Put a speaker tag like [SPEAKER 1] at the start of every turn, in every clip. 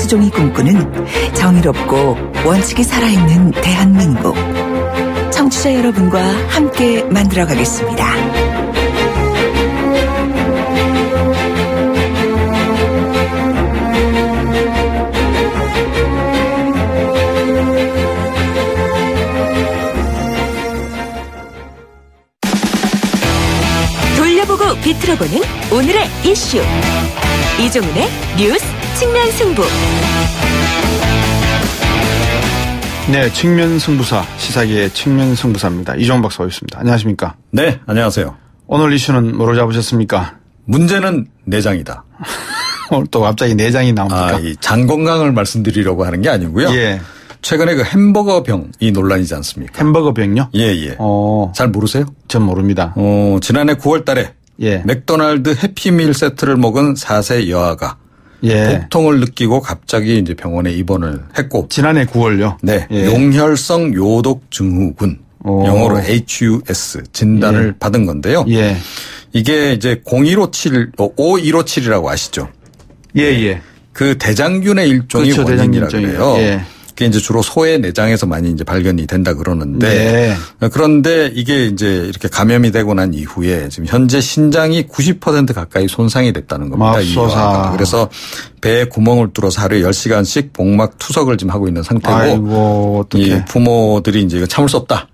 [SPEAKER 1] 조종이 꿈꾸는 정의롭고 원칙이 살아있는 대한민국. 청취자 여러분과 함께 만들어가겠습니다.
[SPEAKER 2] 돌려보고 비틀어보는 오늘의 이슈. 이종훈의 뉴스 측면 승부.
[SPEAKER 3] 네, 측면 승부사, 시사계의 측면 승부사입니다. 이종훈 박사가 있습니다. 안녕하십니까?
[SPEAKER 4] 네, 안녕하세요.
[SPEAKER 3] 오늘 이슈는 뭐로 잡으셨습니까?
[SPEAKER 4] 문제는 내장이다.
[SPEAKER 3] 오늘 또 갑자기 내장이 나옵니까?
[SPEAKER 4] 이 장 건강을 말씀드리려고 하는 게 아니고요.
[SPEAKER 3] 예.
[SPEAKER 4] 최근에 그 햄버거 병이 논란이지 않습니까?
[SPEAKER 3] 햄버거 병요?
[SPEAKER 4] 예, 예. 잘 모르세요?
[SPEAKER 3] 전 모릅니다.
[SPEAKER 4] 지난해 9월 달에
[SPEAKER 3] 예.
[SPEAKER 4] 맥도날드 해피밀 세트를 먹은 4세 여아가
[SPEAKER 3] 예.
[SPEAKER 4] 복통을 느끼고 갑자기 이제 병원에 입원을 했고.
[SPEAKER 3] 지난해 9월요?
[SPEAKER 4] 네.
[SPEAKER 3] 예.
[SPEAKER 4] 용혈성 요독 증후군. 영어로 HUS 진단을
[SPEAKER 3] 예.
[SPEAKER 4] 받은 건데요.
[SPEAKER 3] 예.
[SPEAKER 4] 이게 이제 5157이라고 아시죠?
[SPEAKER 3] 예, 예.
[SPEAKER 4] 그 대장균의 일종이
[SPEAKER 3] 그렇죠,
[SPEAKER 4] 원인이라 그래요.
[SPEAKER 3] 예.
[SPEAKER 4] 그게 이제 주로 소의 내장에서 많이 이제 발견이 된다 그러는데.
[SPEAKER 3] 네.
[SPEAKER 4] 그런데 이게 이제 이렇게 감염이 되고 난 이후에 지금 현재 신장이 90% 가까이 손상이 됐다는 겁니다. 이 여아가. 그래서 배에 구멍을 뚫어서 하루에 10시간씩 복막 투석을 지금 하고 있는 상태고.
[SPEAKER 3] 아이고, 어떡해.
[SPEAKER 4] 이 부모들이 이제 이거 참을 수 없다.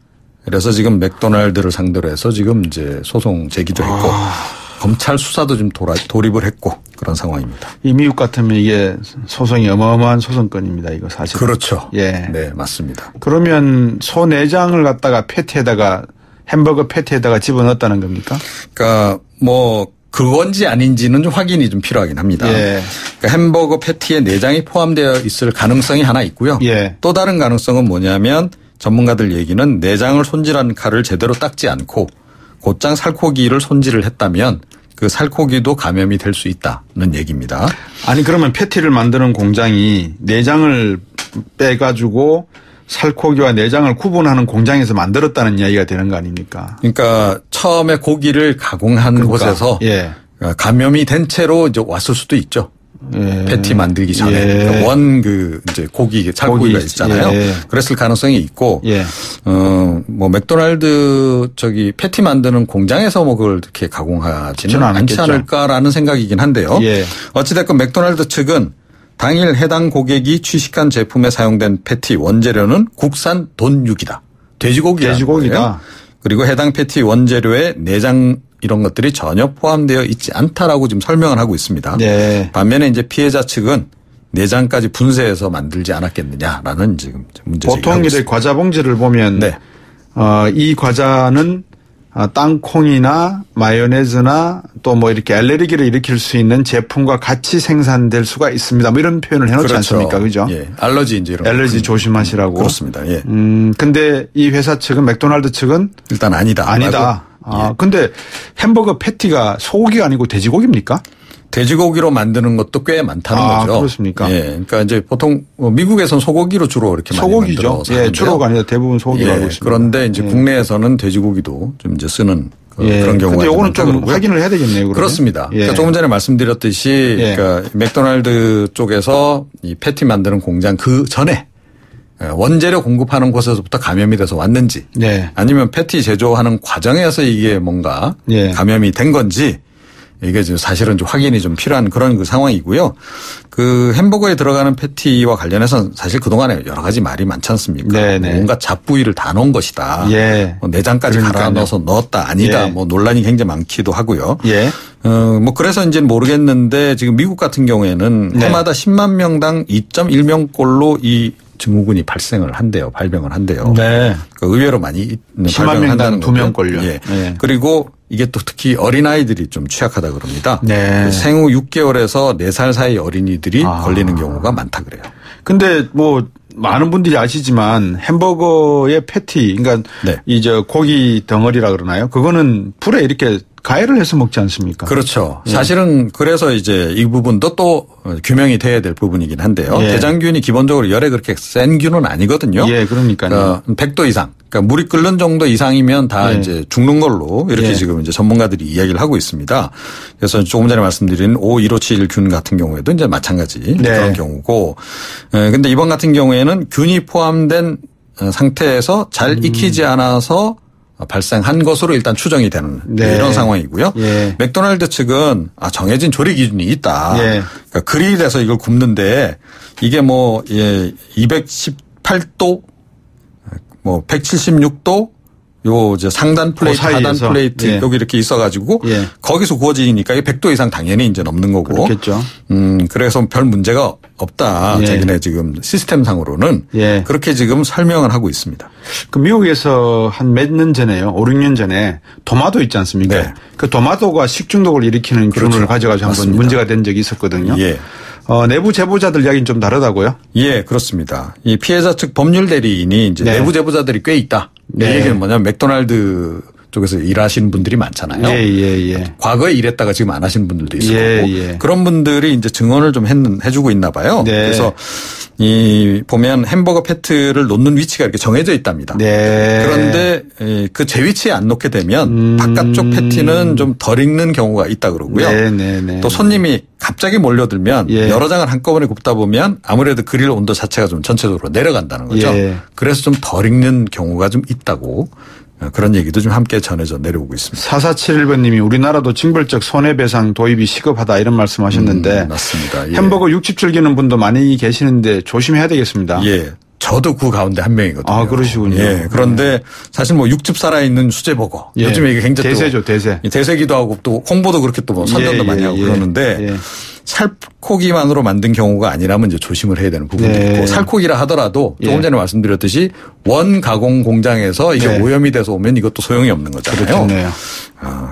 [SPEAKER 4] 그래서 지금 맥도날드를 상대로 해서 지금 이제 소송 제기도 했고. 검찰 수사도 좀 돌입을 했고 그런 상황입니다.
[SPEAKER 3] 이 미국 같으면 이게 소송이 어마어마한 소송건입니다. 이거 사실.
[SPEAKER 4] 그렇죠.
[SPEAKER 3] 예.
[SPEAKER 4] 네, 맞습니다.
[SPEAKER 3] 그러면 소 내장을 갖다가 패티에다가 햄버거 패티에다가 집어넣었다는 겁니까?
[SPEAKER 4] 그러니까 뭐 그건지 아닌지는 좀 확인이 좀 필요하긴 합니다.
[SPEAKER 3] 예.
[SPEAKER 4] 그러니까 햄버거 패티에 내장이 포함되어 있을 가능성이 하나 있고요.
[SPEAKER 3] 예.
[SPEAKER 4] 또 다른 가능성은 뭐냐면 전문가들 얘기는 내장을 손질한 칼을 제대로 닦지 않고 곧장 살코기를 손질을 했다면 그 살코기도 감염이 될 수 있다는 얘기입니다.
[SPEAKER 3] 아니 그러면 패티를 만드는 공장이 내장을 빼가지고 살코기와 내장을 구분하는 공장에서 만들었다는 이야기가 되는 거 아닙니까?
[SPEAKER 4] 그러니까 처음에 고기를 가공한 곳에서
[SPEAKER 3] 예.
[SPEAKER 4] 감염이 된 채로 이제 왔을 수도 있죠.
[SPEAKER 3] 예.
[SPEAKER 4] 패티 만들기 전에
[SPEAKER 3] 예.
[SPEAKER 4] 그러니까 이제 고기 살코기가 있잖아요.
[SPEAKER 3] 예.
[SPEAKER 4] 그랬을 가능성이 있고,
[SPEAKER 3] 예.
[SPEAKER 4] 뭐 맥도날드 패티 만드는 공장에서 뭐 그걸 이렇게 가공하지는 않지 않을까라는 생각이긴 한데요.
[SPEAKER 3] 예.
[SPEAKER 4] 어찌됐건 맥도날드 측은 당일 해당 고객이 취식한 제품에 사용된 패티 원재료는 국산 돈육이다. 돼지고기다. 그리고 해당 패티 원재료에 내장 이런 것들이 전혀 포함되어 있지 않다라고 지금 설명을 하고 있습니다.
[SPEAKER 3] 네.
[SPEAKER 4] 반면에 이제 피해자 측은 내장까지 분쇄해서 만들지 않았겠느냐라는 지금 문제 제기를 하고
[SPEAKER 3] 보통
[SPEAKER 4] 있습니다.
[SPEAKER 3] 이제 과자 봉지를 보면
[SPEAKER 4] 네.
[SPEAKER 3] 이 과자는 땅콩이나 마요네즈나 또 뭐 이렇게 알레르기를 일으킬 수 있는 제품과 같이 생산될 수가 있습니다. 뭐 이런 표현을 해놓지
[SPEAKER 4] 그렇죠.
[SPEAKER 3] 않습니까? 그죠?
[SPEAKER 4] 예. 알러지 이제 이런
[SPEAKER 3] 알러지 조심하시라고.
[SPEAKER 4] 그렇습니다. 예.
[SPEAKER 3] 근데 이 회사 측은 맥도날드 측은
[SPEAKER 4] 일단 아니다.
[SPEAKER 3] 예. 근데 햄버거 패티가 소고기가 아니고 돼지고기입니까?
[SPEAKER 4] 돼지고기로 만드는 것도 꽤 많다는 거죠.
[SPEAKER 3] 그렇습니까?
[SPEAKER 4] 예. 그러니까 이제 보통 미국에서는 소고기로 주로 이렇게 많이
[SPEAKER 3] 소고기죠. 예, 주로가 아니라 대부분 소고기로 알고 있습니다.
[SPEAKER 4] 그런데 이제 국내에서는 돼지고기도 좀 이제 쓰는
[SPEAKER 3] 예.
[SPEAKER 4] 그런 경우가
[SPEAKER 3] 근데 이거는 좀 확인을 해야 되겠네요. 그러면.
[SPEAKER 4] 그렇습니다.
[SPEAKER 3] 예.
[SPEAKER 4] 그러니까 조금 전에 말씀드렸듯이 그러니까 맥도날드 쪽에서 이 패티 만드는 공장 그 전에 원재료 공급하는 곳에서부터 감염이 돼서 왔는지
[SPEAKER 3] 네.
[SPEAKER 4] 아니면 패티 제조하는 과정에서 이게 뭔가 감염이 된 건지 이게 지금 사실은 좀 확인이 좀 필요한 그런 그 상황이고요. 그 햄버거에 들어가는 패티와 관련해서는 사실 그동안에 여러 가지 말이 많지 않습니까?
[SPEAKER 3] 네네.
[SPEAKER 4] 뭔가 잡부위를 다 넣은 것이다.
[SPEAKER 3] 예.
[SPEAKER 4] 뭐 내장까지 갈아 넣어서 넣었다 아니다.
[SPEAKER 3] 예.
[SPEAKER 4] 뭐 논란이 굉장히 많기도 하고요.
[SPEAKER 3] 예.
[SPEAKER 4] 뭐 그래서 이제는 모르겠는데 지금 미국 같은 경우에는 해마다 10만 명당 2.1명꼴로 이 증후군이 발병을 한대요.
[SPEAKER 3] 네.
[SPEAKER 4] 의외로 많이
[SPEAKER 3] 10만 명당 2명꼴요.
[SPEAKER 4] 예. 네. 그리고 이게 또 특히 어린아이들이 좀 취약하다 그럽니다.
[SPEAKER 3] 네.
[SPEAKER 4] 생후 6개월에서 4살 사이 어린이들이 걸리는 경우가 많다 그래요.
[SPEAKER 3] 근데 뭐 많은 분들이 아시지만 햄버거의 패티, 그러니까
[SPEAKER 4] 네.
[SPEAKER 3] 고기 덩어리라 그러나요? 그거는 불에 이렇게 가열을 해서 먹지 않습니까?
[SPEAKER 4] 그렇죠. 사실은 그래서 이제 이 부분도 또 규명이 돼야 될 부분이긴 한데요.
[SPEAKER 3] 예.
[SPEAKER 4] 대장균이 기본적으로 열에 그렇게 센 균은 아니거든요.
[SPEAKER 3] 예, 그러니까요.
[SPEAKER 4] 100도 이상. 그러니까 물이 끓는 정도 이상이면 다
[SPEAKER 3] 예.
[SPEAKER 4] 이제 죽는 걸로 이렇게
[SPEAKER 3] 예.
[SPEAKER 4] 지금 이제 전문가들이 이야기를 하고 있습니다. 그래서 조금 전에 말씀드린 O1571균 같은 경우에도 이제 마찬가지 그런 경우고. 근데 이번 같은 경우에는 균이 포함된 상태에서 잘 익히지 않아서 발생한 것으로 일단 추정이 되는 이런 상황이고요. 예. 맥도날드 측은 정해진 조리 기준이 있다. 예. 그러니까 그릴에서 이걸 굽는데 이게 뭐 218도, 뭐 176도, 요 이제 상단 플레이트, 하단 플레이트 예. 여기 이렇게 있어가지고 예. 거기서 구워지니까 100도 이상 당연히 이제 넘는 거고.
[SPEAKER 3] 그렇겠죠.
[SPEAKER 4] 그래서 별 문제가 없다.
[SPEAKER 3] 예.
[SPEAKER 4] 자기네 지금 시스템상으로는
[SPEAKER 3] 예.
[SPEAKER 4] 그렇게 지금 설명을 하고 있습니다.
[SPEAKER 3] 그 미국에서 한 몇 년 전에요. 5, 6년 전에 도마도 있지 않습니까? 네. 그 도마도가 식중독을 일으키는 균을
[SPEAKER 4] 그렇죠.
[SPEAKER 3] 가져가지고
[SPEAKER 4] 맞습니다.
[SPEAKER 3] 한번 문제가 된 적이 있었거든요.
[SPEAKER 4] 예.
[SPEAKER 3] 내부 제보자들 이야기는 좀 다르다고요? 예,
[SPEAKER 4] 그렇습니다. 이 피해자 측 법률 대리인이 이제 내부 제보자들이 꽤 있다. 이 얘기는 뭐냐면 맥도날드 쪽에서 일하시는 분들이 많잖아요.
[SPEAKER 3] 예.
[SPEAKER 4] 과거에 일했다가 지금 안 하시는 분들도 있을 거고
[SPEAKER 3] 예.
[SPEAKER 4] 그런 분들이 이제 증언을 좀 해주고 있나 봐요.
[SPEAKER 3] 네.
[SPEAKER 4] 그래서 보면 햄버거 패트를 놓는 위치가 이렇게 정해져 있답니다.
[SPEAKER 3] 네.
[SPEAKER 4] 그런데 그 제 위치에 안 놓게 되면 바깥쪽 패티는 좀 덜 익는 경우가 있다 그러고요.
[SPEAKER 3] 네.
[SPEAKER 4] 또 손님이 갑자기 몰려들면 여러 장을 한꺼번에 굽다 보면 아무래도 그릴 온도 자체가 좀 전체적으로 내려간다는 거죠. 그래서 좀 덜 익는 경우가 좀 있다고. 그런 얘기도 좀 함께 전해져 내려오고 있습니다.
[SPEAKER 3] 4471번님이 우리나라도 징벌적 손해배상 도입이 시급하다 이런 말씀하셨는데
[SPEAKER 4] 맞습니다. 예.
[SPEAKER 3] 햄버거 육즙 즐기는 분도 많이 계시는데 조심해야 되겠습니다.
[SPEAKER 4] 예. 저도 그 가운데 한 명이거든요.
[SPEAKER 3] 그러시군요.
[SPEAKER 4] 예. 그런데 사실 뭐 육즙 살아있는 수제버거. 요즘에 이게 굉장히
[SPEAKER 3] 대세죠, 대세.
[SPEAKER 4] 대세기도 하고 또 홍보도 그렇게 또 뭐 선전도 많이 하고 그러는데 살코기만으로 만든 경우가 아니라면 이제 조심을 해야 되는 부분도 있고 살코기라 하더라도 조금 전에 말씀드렸듯이 원 가공 공장에서 이게 오염이 돼서 오면 이것도 소용이 없는 거잖아요.
[SPEAKER 3] 그렇겠네요.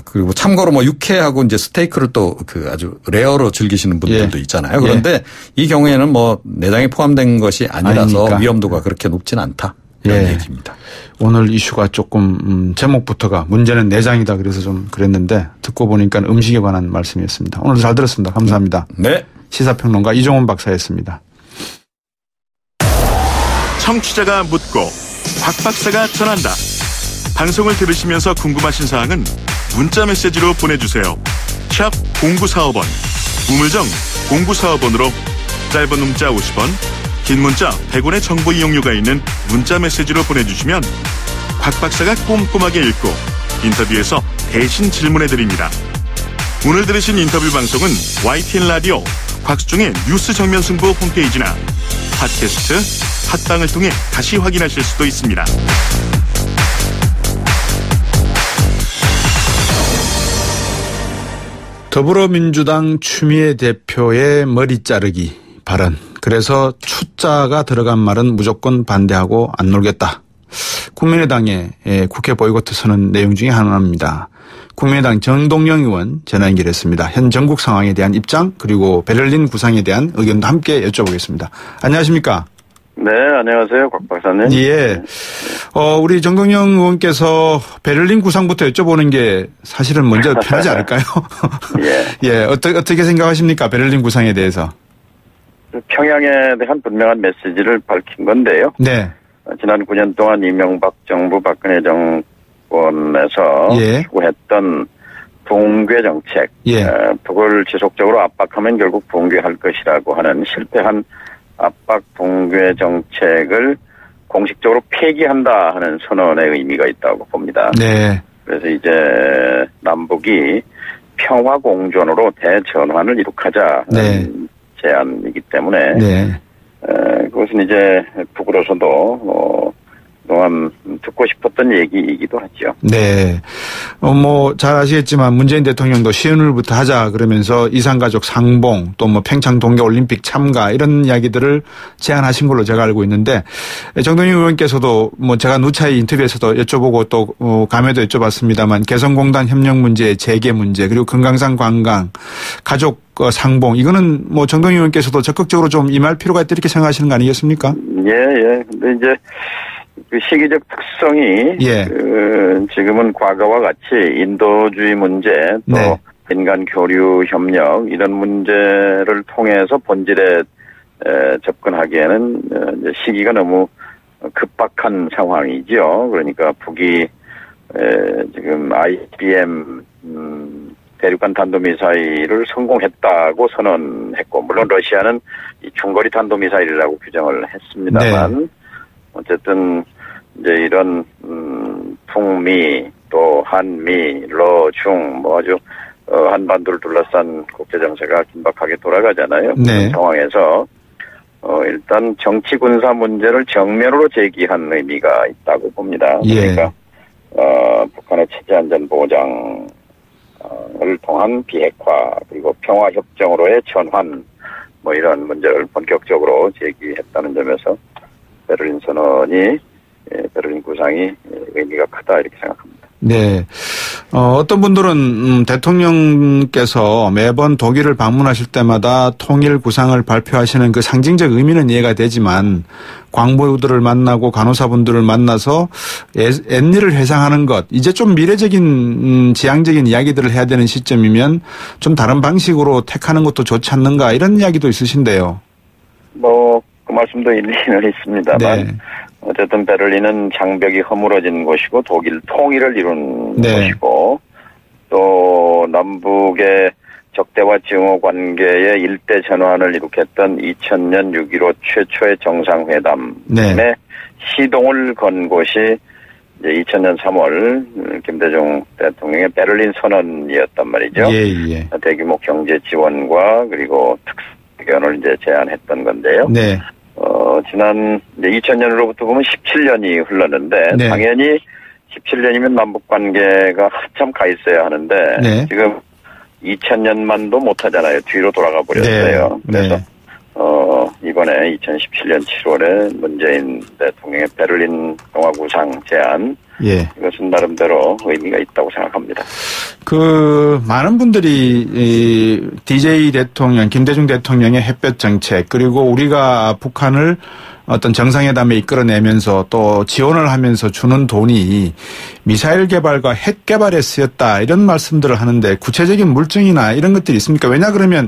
[SPEAKER 4] 그리고 참고로 뭐 육회하고 이제 스테이크를 또 그 아주 레어로 즐기시는 분들도 있잖아요. 그런데 이 경우에는 뭐 내장이 포함된 것이 아니라서 위험도가 그렇게 높진 않다. 이런 얘기입니다.
[SPEAKER 3] 오늘 이슈가 조금 제목부터가 문제는 내장이다 그래서 좀 그랬는데 듣고 보니까 음식에 관한 말씀이었습니다. 오늘 잘 들었습니다. 감사합니다.
[SPEAKER 4] 네.
[SPEAKER 3] 시사평론가 이종훈 박사였습니다.
[SPEAKER 5] 청취자가 묻고 박 박사가 전한다. 방송을 들으시면서 궁금하신 사항은 문자메시지로 보내주세요. 샵 0945번 우물정 0945번으로 짧은 문자 50원 긴 문자 100원의 정보 이용료가 있는 문자메시지로 보내주시면 박 박사가 꼼꼼하게 읽고 인터뷰에서 대신 질문해드립니다. 오늘 들으신 인터뷰 방송은 YTN 라디오 곽수중의 뉴스 정면 승부 홈페이지나 팟캐스트 팟빵을 통해 다시 확인하실 수도 있습니다.
[SPEAKER 3] 더불어민주당 추미애 대표의 머리 자르기 발언. 그래서 추자가 들어간 말은 무조건 반대하고 안 놀겠다. 국민의당의 국회 보이콧 선언 내용 중에 하나입니다. 국민의당 정동영 의원 전화 연결했습니다. 현 전국 상황에 대한 입장 그리고 베를린 구상에 대한 의견도 함께 여쭤보겠습니다. 안녕하십니까?
[SPEAKER 6] 네, 안녕하세요. 곽 박사님.
[SPEAKER 3] 예. 우리 정동영 의원께서 베를린 구상부터 여쭤보는 게 사실은 먼저 편하지 않을까요? 예. 어떻게 생각하십니까? 베를린 구상에 대해서.
[SPEAKER 6] 평양에 대한 분명한 메시지를 밝힌 건데요.
[SPEAKER 3] 네.
[SPEAKER 6] 지난 9년 동안 이명박 정부 박근혜 정권에서 추구했던 붕괴 정책, 북을 지속적으로 압박하면 결국 붕괴할 것이라고 하는 실패한 압박 붕괴 정책을 공식적으로 폐기한다 하는 선언의 의미가 있다고 봅니다.
[SPEAKER 3] 네.
[SPEAKER 6] 그래서 이제 남북이 평화 공존으로 대전환을 이룩하자는 제안이기 때문에 그것은 이제 북으로서도 그동안 듣고 싶었던 얘기이기도 하죠.
[SPEAKER 3] 네. 잘 아시겠지만 문재인 대통령도 시운을부터 하자 그러면서 이산가족 상봉 또 평창 동계올림픽 참가 이런 이야기들을 제안하신 걸로 제가 알고 있는데 정동영 의원께서도 제가 누차히 인터뷰에서도 여쭤보고 또 감에도 여쭤봤습니다만 개성공단 협력 문제, 재개 문제 그리고 금강산 관광, 가족 상봉 이거는 정동영 의원께서도 적극적으로 좀 임할 필요가 있다 이렇게 생각하시는 거 아니겠습니까?
[SPEAKER 6] 예. 근데 이제 그 시기적 특성이 지금은 과거와 같이 인도주의 문제 또 인간 교류 협력 이런 문제를 통해서 본질에 접근하기에는 이제 시기가 너무 급박한 상황이죠. 그러니까 북이 지금 ICBM 대륙간 탄도미사일을 성공했다고 선언했고, 물론 러시아는 이 중거리 탄도미사일이라고 규정을 했습니다만, 네. 어쨌든 이제 이런 북미 또 한미 러중 뭐 아주 한반도를 둘러싼 국제 정세가 긴박하게 돌아가잖아요. 네. 그런 상황에서 일단 정치 군사 문제를 정면으로 제기한 의미가 있다고 봅니다.
[SPEAKER 3] 예.
[SPEAKER 6] 그러니까 북한의 체제 안전 보장을 통한 비핵화 그리고 평화 협정으로의 전환 뭐 이런 문제를 본격적으로 제기했다는 점에서 베를린 선언이 베를린 구상이 의미가 크다 이렇게 생각합니다.
[SPEAKER 3] 네. 어떤 분들은 대통령께서 매번 독일을 방문하실 때마다 통일 구상을 발표하시는 그 상징적 의미는 이해가 되지만 광부들을 만나고 간호사분들을 만나서 옛일을 회상하는 것, 이제 좀 미래적인 지향적인 이야기들을 해야 되는 시점이면 좀 다른 방식으로 택하는 것도 좋지 않는가 이런 이야기도 있으신데요.
[SPEAKER 6] 그 말씀도 일리는 있습니다만 네. 어쨌든 베를린은 장벽이 허물어진 곳이고 독일 통일을 이룬 네. 곳이고 또 남북의 적대와 증오 관계의 일대 전환을 이룩했던 2000년 6.15 최초의 정상회담에 네. 시동을 건 곳이 이제 2000년 3월 김대중 대통령의 베를린 선언이었단 말이죠.
[SPEAKER 3] 예.
[SPEAKER 6] 대규모 경제 지원과 그리고 특수견을 이제 제안했던 건데요.
[SPEAKER 3] 네.
[SPEAKER 6] 지난 이제 2000년으로부터 보면 17년이 흘렀는데
[SPEAKER 3] 네.
[SPEAKER 6] 당연히 17년이면 남북 관계가 한참 가 있어야 하는데
[SPEAKER 3] 네.
[SPEAKER 6] 지금 2000년만도 못 하잖아요. 뒤로 돌아가 버렸어요.
[SPEAKER 3] 네.
[SPEAKER 6] 그래서 이번에 2017년 7월에 문재인 대통령의 베를린 동화 구상 제안
[SPEAKER 3] 예.
[SPEAKER 6] 이것은 나름대로 의미가 있다고 생각합니다.
[SPEAKER 3] 많은 분들이 DJ 대통령, 김대중 대통령의 햇볕 정책 그리고 우리가 북한을 어떤 정상회담에 이끌어내면서 또 지원을 하면서 주는 돈이 미사일 개발과 핵 개발에 쓰였다 이런 말씀들을 하는데 구체적인 물증이나 이런 것들이 있습니까? 왜냐 그러면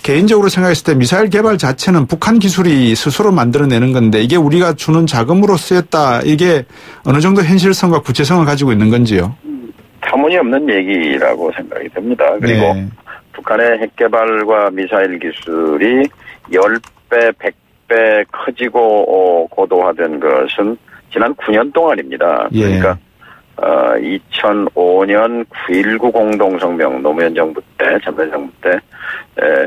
[SPEAKER 3] 개인적으로 생각했을 때 미사일 개발 자체는 북한 기술이 스스로 만들어내는 건데 이게 우리가 주는 자금으로 쓰였다 이게 어느 정도 현실성과 구체성을 가지고 있는 건지요?
[SPEAKER 6] 터무니없는 얘기라고 생각이 됩니다. 그리고 네. 북한의 핵 개발과 미사일 기술이 10배, 100배 커지고 고도화된 것은 지난 9년 동안입니다.
[SPEAKER 3] 예.
[SPEAKER 6] 그러니까 2005년 9.19 공동성명 노무현 정부 때, 참여정부 때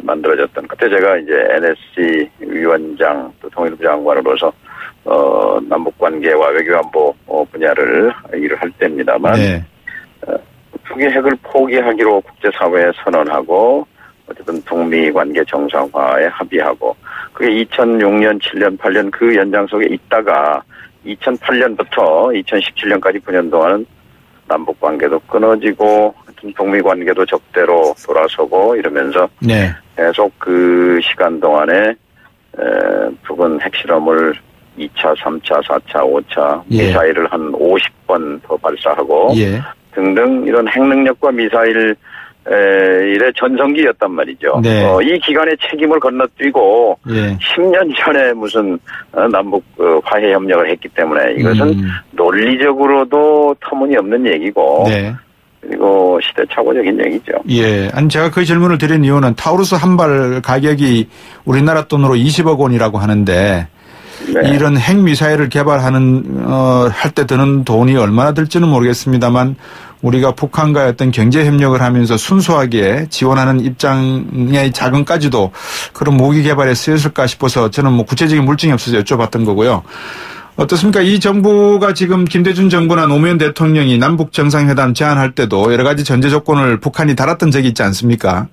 [SPEAKER 6] 만들어졌던 그때 제가 이제 NSC 위원장 또 통일부 장관으로서 남북관계와 외교안보 분야를 일을 할 때입니다만
[SPEAKER 3] 네.
[SPEAKER 6] 북이 핵을 포기하기로 국제사회에 선언하고 어쨌든 북미 관계 정상화에 합의하고 그게 2006년, 7년, 8년 그 연장 속에 있다가 2008년부터 2017년까지 9년 동안은 남북 관계도 끊어지고 북미 관계도 적대로 돌아서고 이러면서
[SPEAKER 3] 네.
[SPEAKER 6] 계속 그 시간 동안에 북은 핵실험을 2차, 3차, 4차, 5차
[SPEAKER 3] 예.
[SPEAKER 6] 미사일을 한 50번 더 발사하고
[SPEAKER 3] 예.
[SPEAKER 6] 등등 이런 핵능력과 미사일 일의 전성기였단 말이죠.
[SPEAKER 3] 네.
[SPEAKER 6] 이 기간의 책임을 건너뛰고
[SPEAKER 3] 예.
[SPEAKER 6] 10년 전에 무슨 남북 화해 협력을 했기 때문에 이것은 논리적으로도 터무니없는 얘기고
[SPEAKER 3] 네.
[SPEAKER 6] 그리고 시대착오적인 얘기죠.
[SPEAKER 3] 예. 아니 제가 그 질문을 드린 이유는 타우루스 한 발 가격이 우리나라 돈으로 20억 원이라고 하는데 네. 이런 핵미사일을 개발하는 할 때 드는 돈이 얼마나 들지는 모르겠습니다만 우리가 북한과의 어떤 경제협력을 하면서 순수하게 지원하는 입장의 자금까지도 그런 무기 개발에 쓰였을까 싶어서 저는 뭐 구체적인 물증이 없어서 여쭤봤던 거고요. 어떻습니까? 이 정부가 지금 김대중 정부나 노무현 대통령이 남북 정상회담 제안할 때도 여러 가지 전제 조건을 북한이 달았던 적이 있지 않습니까?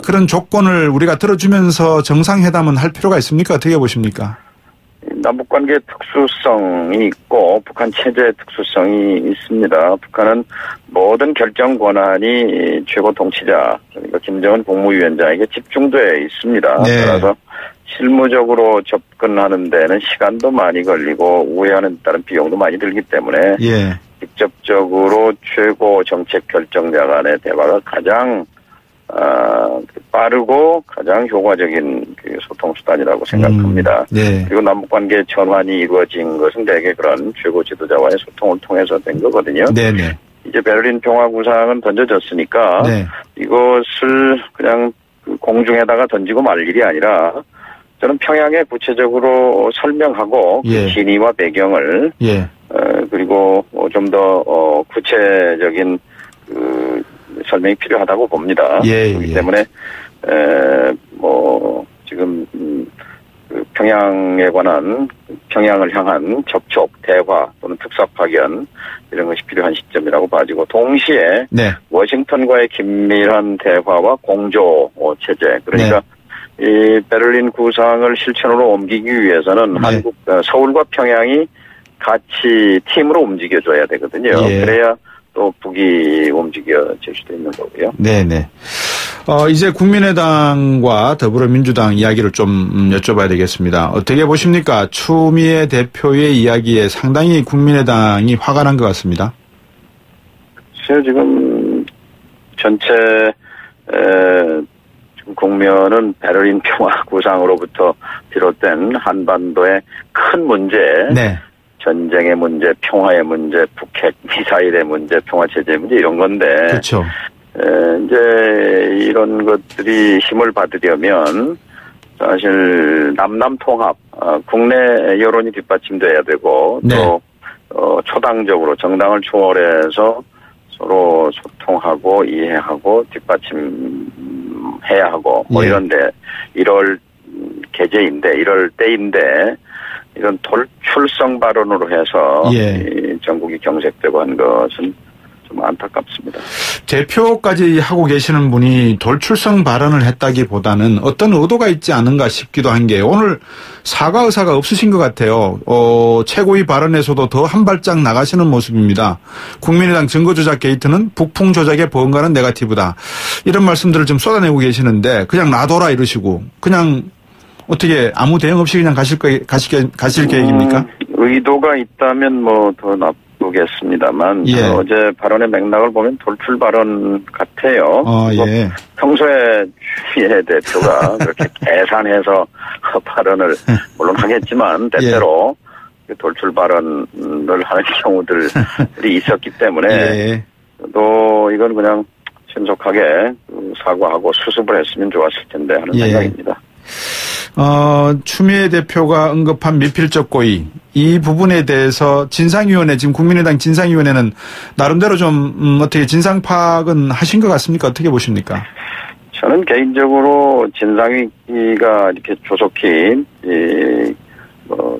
[SPEAKER 3] 그런 조건을 우리가 들어주면서 정상회담은 할 필요가 있습니까? 어떻게 보십니까?
[SPEAKER 6] 남북관계의 특수성이 있고 북한 체제의 특수성이 있습니다. 북한은 모든 결정 권한이 최고 통치자 그러니까 김정은 국무위원장에게 집중돼 있습니다.
[SPEAKER 3] 네.
[SPEAKER 6] 따라서 실무적으로 접근하는 데는 시간도 많이 걸리고 우회하는 따른 비용도 많이 들기 때문에
[SPEAKER 3] 예.
[SPEAKER 6] 직접적으로 최고 정책 결정자 간의 대화가 가장 빠르고 가장 효과적인 그 소통 수단이라고 생각합니다.
[SPEAKER 3] 네.
[SPEAKER 6] 그리고 남북관계 전환이 이루어진 것은 대개 그런 최고 지도자와의 소통을 통해서 된 거거든요.
[SPEAKER 3] 네네.
[SPEAKER 6] 이제 베를린 평화구상은 던져졌으니까
[SPEAKER 3] 네.
[SPEAKER 6] 이것을 그냥 공중에다가 던지고 말 일이 아니라 저는 평양에 구체적으로 설명하고
[SPEAKER 3] 예.
[SPEAKER 6] 그 진위와 배경을
[SPEAKER 3] 예.
[SPEAKER 6] 그리고 좀 더 구체적인 그 설명이 필요하다고 봅니다.
[SPEAKER 3] 예.
[SPEAKER 6] 그렇기 때문에 지금 그 평양에 관한 평양을 향한 접촉, 대화 또는 특사 파견 이런 것이 필요한 시점이라고 봐지고 동시에
[SPEAKER 3] 네.
[SPEAKER 6] 워싱턴과의 긴밀한 대화와 공조 체제 그러니까 이 베를린 구상을 실천으로 옮기기 위해서는 한국 서울과 평양이 같이 팀으로 움직여줘야 되거든요.
[SPEAKER 3] 예.
[SPEAKER 6] 그래야 또 북이 움직여질 수도 있는 거고요.
[SPEAKER 3] 네네. 이제 국민의당과 더불어민주당 이야기를 좀 여쭤봐야 되겠습니다. 어떻게 보십니까? 추미애 대표의 이야기에 상당히 국민의당이 화가 난 것 같습니다.
[SPEAKER 6] 글쎄요, 지금 전체 지금 국면은 베를린 평화 구상으로부터 비롯된 한반도의 큰 문제,
[SPEAKER 3] 네.
[SPEAKER 6] 전쟁의 문제, 평화의 문제, 북핵 미사일의 문제, 평화체제 문제 이런 건데,
[SPEAKER 3] 그렇죠.
[SPEAKER 6] 이제 이런 것들이 힘을 받으려면 사실 남남 통합, 국내 여론이 뒷받침돼야 되고
[SPEAKER 3] 네.
[SPEAKER 6] 또 초당적으로 정당을 초월해서 서로 소통하고 이해하고 뒷받침해야 하고 뭐
[SPEAKER 3] 예.
[SPEAKER 6] 이런데 1월 계제인데 1월 때인데 이런 돌출성 발언으로 해서 이 전국이 경색되고 한 것은 좀 안타깝습니다.
[SPEAKER 3] 대표까지 하고 계시는 분이 돌출성 발언을 했다기보다는 어떤 의도가 있지 않은가 싶기도 한 게 오늘 사과 의사가 없으신 것 같아요. 최고위 발언에서도 더 한 발짝 나가시는 모습입니다. 국민의당 증거조작 게이트는 북풍 조작의 버금가는 네거티브다. 이런 말씀들을 좀 쏟아내고 계시는데 그냥 놔둬라 이러시고 그냥 어떻게 아무 대응 없이 그냥 가실 계획입니까?
[SPEAKER 6] 의도가 있다면 뭐 더 나쁘겠습니다만
[SPEAKER 3] 예.
[SPEAKER 6] 어제 발언의 맥락을 보면 돌출 발언 같아요.
[SPEAKER 3] 예.
[SPEAKER 6] 평소에 추미애 대표가 그렇게 계산해서 발언을 물론 하겠지만 때때로 돌출 발언을 하는 경우들이 있었기 때문에 또 이건 그냥 신속하게 사과하고 수습을 했으면 좋았을 텐데 하는 생각입니다.
[SPEAKER 3] 추미애 대표가 언급한 미필적 고의 이 부분에 대해서 진상위원회 지금 국민의당 진상위원회는 나름대로 좀 어떻게 진상 파악은 하신 것 같습니까? 어떻게 보십니까?
[SPEAKER 6] 저는 개인적으로 진상위가 이렇게 조속히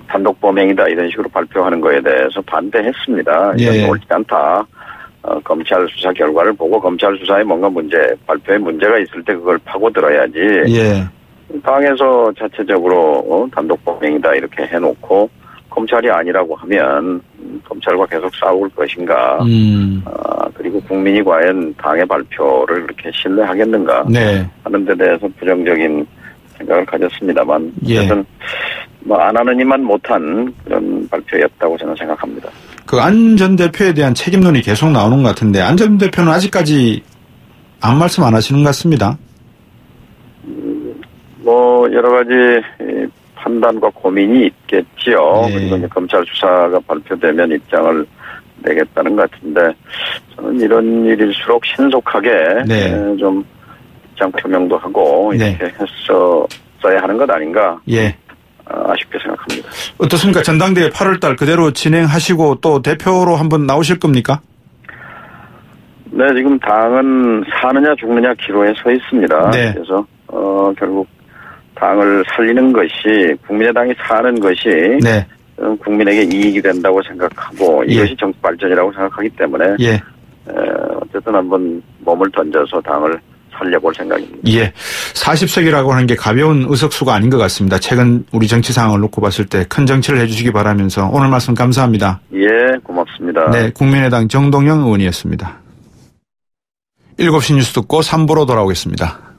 [SPEAKER 6] 단독 범행이다 이런 식으로 발표하는 거에 대해서 반대했습니다. 이건 옳지 않다. 검찰 수사 결과를 보고 검찰 수사에 뭔가 발표에 문제가 있을 때 그걸 파고들어야지. 당에서 자체적으로 단독 범행이다 이렇게 해놓고 검찰이 아니라고 하면 검찰과 계속 싸울 것인가. 그리고 국민이 과연 당의 발표를 그렇게 신뢰하겠는가 하는 데 대해서 부정적인 생각을 가졌습니다만 어쨌든 안 하느니만 못한 그런 발표였다고 저는 생각합니다.
[SPEAKER 3] 그 안 전 대표에 대한 책임론이 계속 나오는 것 같은데 안 전 대표는 아직까지 아무 말씀 안 하시는 것 같습니다.
[SPEAKER 6] 여러 가지 판단과 고민이 있겠지요. 그리고 이제 검찰 수사가 발표되면 입장을 내겠다는 것 같은데 저는 이런 일일수록 신속하게 좀 입장 표명도 하고 이렇게 했어야 하는 것 아닌가 아쉽게 생각합니다.
[SPEAKER 3] 어떻습니까? 전당대회 8월달 그대로 진행하시고 또 대표로 한번 나오실 겁니까?
[SPEAKER 6] 네, 지금 당은 사느냐 죽느냐 기로에 서 있습니다. 그래서 결국 당을 살리는 것이 국민의당이 사는 것이 국민에게 이익이 된다고 생각하고 이것이 정치 발전이라고 생각하기 때문에 어쨌든 한번 몸을 던져서 당을 살려볼 생각입니다.
[SPEAKER 3] 40석이라고 하는 게 가벼운 의석수가 아닌 것 같습니다. 최근 우리 정치 상황을 놓고 봤을 때 큰 정치를 해주시기 바라면서 오늘 말씀 감사합니다.
[SPEAKER 6] 고맙습니다.
[SPEAKER 3] 국민의당 정동영 의원이었습니다. 7시 뉴스 듣고 3부로 돌아오겠습니다.